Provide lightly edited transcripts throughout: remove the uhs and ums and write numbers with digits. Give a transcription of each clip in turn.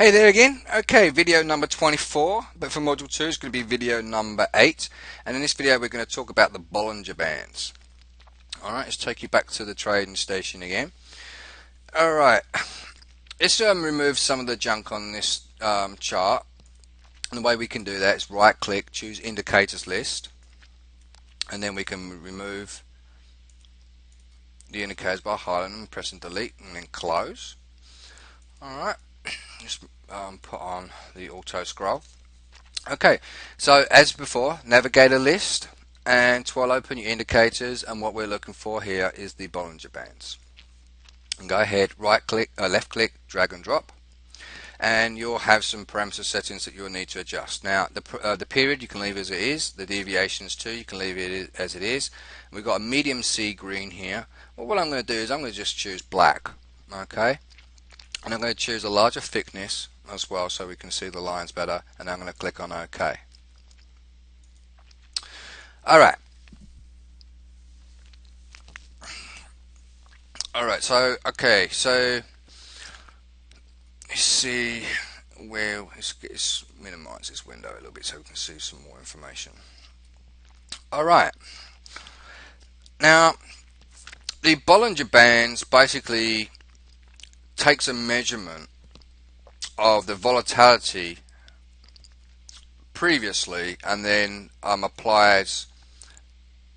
Hey there again. Okay, video number 24, but for module 2 it's going to be video number 8. And in this video we're going to talk about the Bollinger Bands. Alright, let's take you back to the trading station again. Alright, let's remove some of the junk on this chart. And the way we can do that is right click, choose indicators list, and then we can remove the indicators by highlighting them, pressing delete, and then close. Alright, just put on the auto scroll. Okay, so as before, navigate a list and twirl open your indicators, and what we're looking for here is the Bollinger Bands. And go ahead, right click, left click, drag and drop, and you'll have some parameter settings that you'll need to adjust. Now the period you can leave as it is, the deviations too you can leave it as it is. We've got a medium sea green here. Well, what I'm going to do is I'm going to just choose black, okay, and I'm going to choose a larger thickness as well so we can see the lines better, and I'm going to click on OK. Alright, so so let's see where let's minimize this window a little bit so we can see some more information. Alright, now the Bollinger Bands basically takes a measurement of the volatility previously and then applies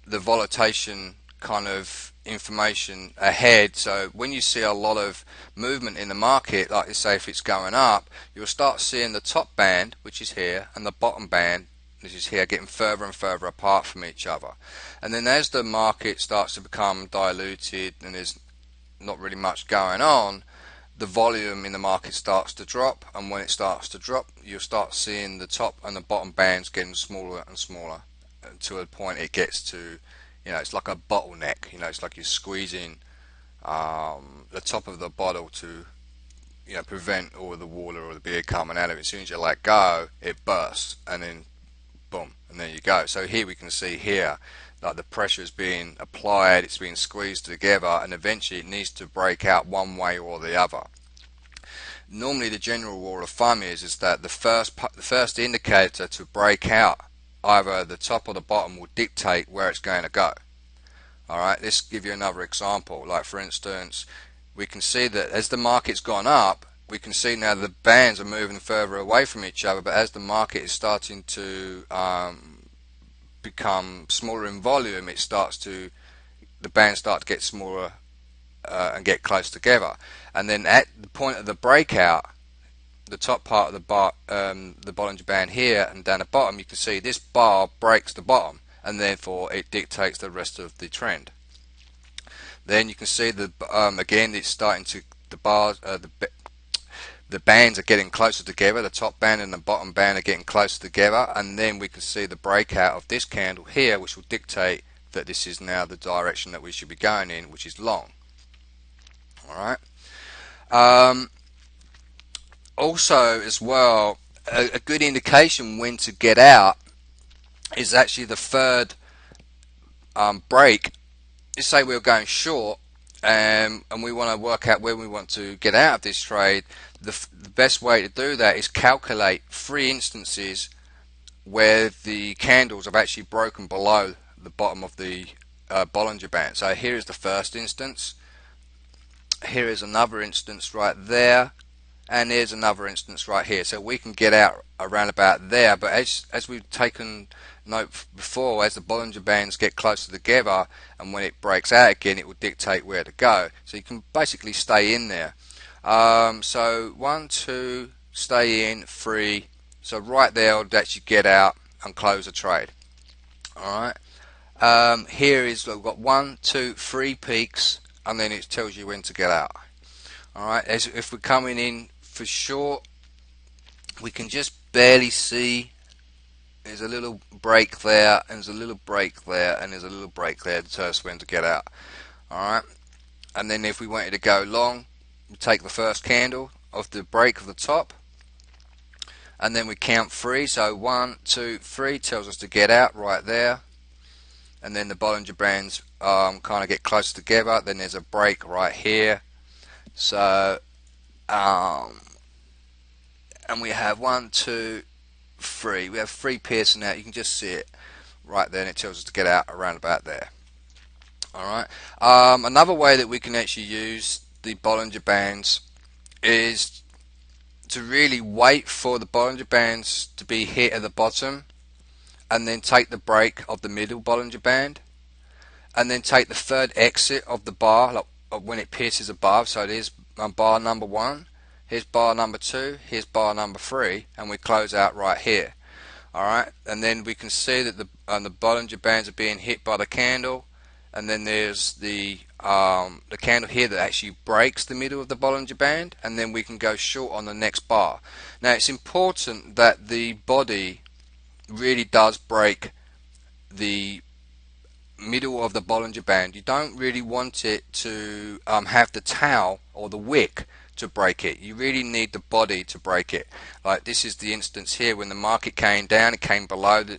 the volatility kind of information ahead. So when you see a lot of movement in the market, like you say if it's going up, you'll start seeing the top band, which is here, and the bottom band, which is here, getting further and further apart from each other. And then as the market starts to become diluted and there's not really much going on, the volume in the market starts to drop, and when it starts to drop you'll start seeing the top and the bottom bands getting smaller and smaller to a point it gets to, it's like a bottleneck. It's like you're squeezing the top of the bottle to prevent all the water or the beer coming out of it. As soon as you let go it bursts, and then boom, and there you go. So here we can see here like the pressure is being applied, it's being squeezed together, and eventually it needs to break out one way or the other. Normally the general rule of thumb is that the first indicator to break out, either the top or the bottom, will dictate where it's going to go. Alright, let's give you another example. Like for instance, we can see that as the market's gone up, we can see now the bands are moving further away from each other, but as the market is starting to become smaller in volume, the bands start to get smaller and get close together. And then at the point of the breakout, the top part of the Bollinger Band here and down the bottom, you can see this bar breaks the bottom, and therefore it dictates the rest of the trend. Then you can see again it's starting to the bands are getting closer together. The top band and the bottom band are getting closer together, and then we can see the breakout of this candle here, which will dictate that this is now the direction that we should be going in, which is long. Alright. Also as well, a good indication when to get out is actually the third break. Let's say we're going short and we want to work out where we want to get out of this trade. The best way to do that is calculate 3 instances where the candles have actually broken below the bottom of the Bollinger Band. So here is the first instance, here is another instance right there, and there's another instance right here. So we can get out around about there, but as we've taken note before, as the Bollinger Bands get closer together and when it breaks out again, it will dictate where to go. So you can basically stay in there. So 1, 2, stay in, 3. So right there I'll actually get out and close a trade. Alright. Here is we've got 1, 2, 3 peaks, and then it tells you when to get out. Alright, as if we're coming in for short, we can just barely see. There's a little break there, and there's a little break there, and there's a little break there to tell us when to get out. Alright, and then if we wanted to go long, we take the first candle of the break of the top, and then we count 3. So 1, 2, 3 tells us to get out right there, and then the Bollinger Bands kind of get close together. Then there's a break right here. So and we have 1, 2, 3. We have 3 piercing out. You can just see it right there, and it tells us to get out around about there. Alright. Another way that we can actually use the bollinger bands is to really wait for the bollinger bands to be hit at the bottom, and then take the break of the middle bollinger band, and then take the third exit of the bar, like when it pierces above. So it is bar number 1, here's bar number 2, here's bar number 3, and we close out right here. Alright, and then we can see that the bollinger bands are being hit by the candle, and then there's the candle here that actually breaks the middle of the bollinger band, and then we can go short on the next bar. Now it's important that the body really does break the middle of the bollinger band. You don't really want it to have the tail or the wick to break it. You really need the body to break it. Like this is the instance here when the market came down, it came below the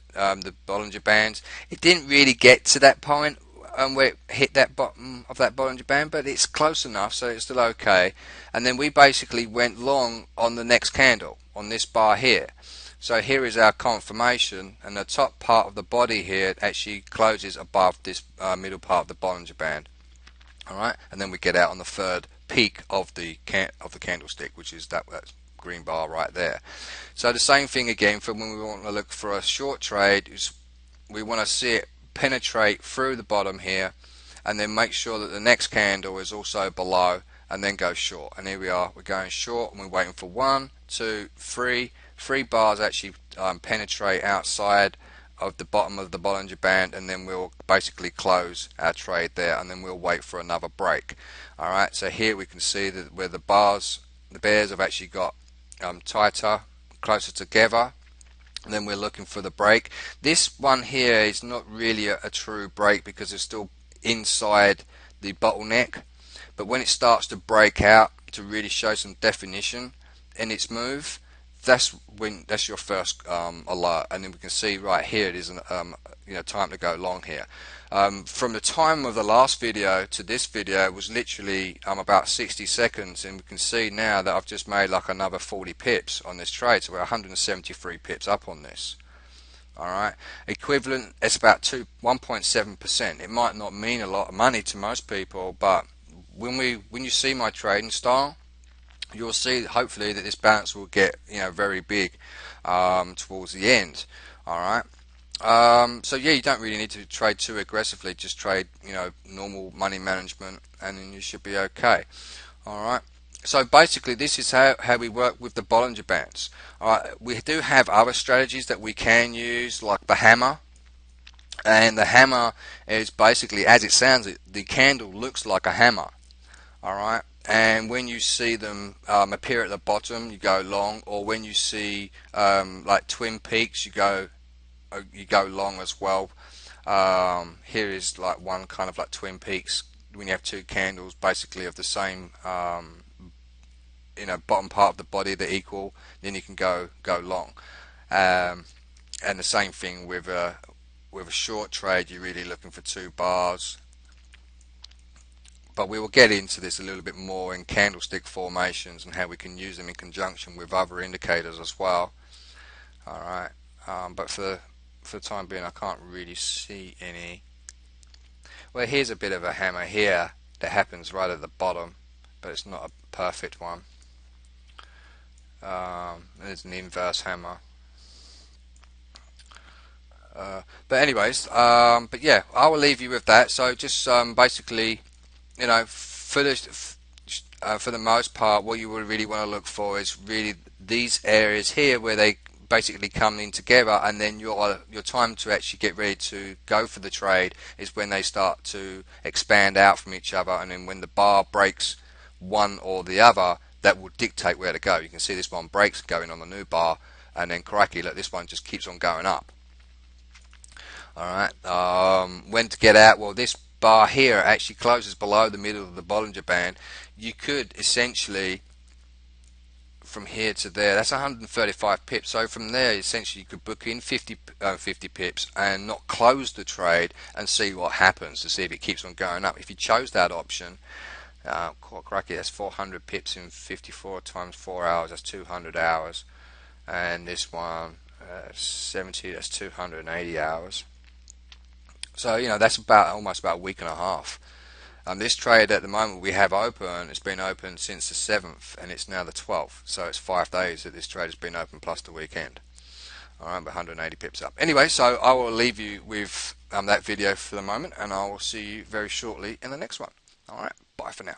bollinger bands. It didn't really get to that point where it hit that bottom of that bollinger band, but it's close enough, so it's still okay. And then we basically went long on the next candle on this bar here. So here is our confirmation, and the top part of the body here actually closes above this middle part of the bollinger band. Alright, and then we get out on the third peak of the candlestick, which is that green bar right there. So the same thing again for when we want to look for a short trade, is we want to see it penetrate through the bottom here, and then make sure that the next candle is also below, and then go short. And here we are, we're going short, and we're waiting for 1, 2, 3. 3 bars actually penetrate outside of the bottom of the bollinger band, and then we'll basically close our trade there, and then we'll wait for another break. Alright, so here we can see that where the bears have actually got tighter, closer together, and then we're looking for the break. This one here is not really a true break because it's still inside the bottleneck, but when it starts to break out to really show some definition in its move, that's your first alert. And then we can see right here it is time to go long here. From the time of the last video to this video was literally about 60 seconds, and we can see now that I've just made like another 40 pips on this trade, so we're 173 pips up on this. Alright, equivalent, it's about 1.7%. It might not mean a lot of money to most people, but when you see my trading style, you'll see hopefully that this bounce will get very big towards the end. Alright, so yeah, you don't really need to trade too aggressively, just trade normal money management, and then you should be okay. Alright, so basically this is how we work with the bollinger bands. Alright, we do have other strategies that we can use, like the hammer. And the hammer is basically, as it sounds, the candle looks like a hammer. Alright, and when you see them appear at the bottom, you go long, or when you see like twin peaks, you go long as well. Here is like one kind of like twin peaks when you have 2 candles basically of the same bottom part of the body that equal, then you can go long. And the same thing with a short trade, you're really looking for 2 bars. But we will get into this a little bit more in candlestick formations and how we can use them in conjunction with other indicators as well. Alright, but for the time being I can't really see any. Well, here's a bit of a hammer here that happens right at the bottom, but it's not a perfect one. There's an inverse hammer. But anyways, but yeah, I will leave you with that. So just basically, for the most part, what you would really want to look for is really these areas here where they basically come in together, and then your time to actually get ready to go for the trade is when they start to expand out from each other, and then when the bar breaks one or the other, that will dictate where to go. You can see this one breaks going on the new bar, and then crikey, look, this one just keeps on going up. Alright, when to get out? Well, this bar here actually closes below the middle of the Bollinger Band. You could essentially, from here to there, that's 135 pips. So from there, essentially, you could book in 50 pips and not close the trade and see what happens, to see if it keeps on going up. If you chose that option, Crikey, that's 400 pips in 54 times 4 hours, that's 200 hours. And this one, 70, that's 280 hours. So, that's almost about a week and a half. This trade at the moment we have open, it's been open since the 7th and it's now the 12th. So it's 5 days that this trade has been open plus the weekend. Alright, 180 pips up. Anyway, so I will leave you with that video for the moment, and I will see you very shortly in the next one. Alright, bye for now.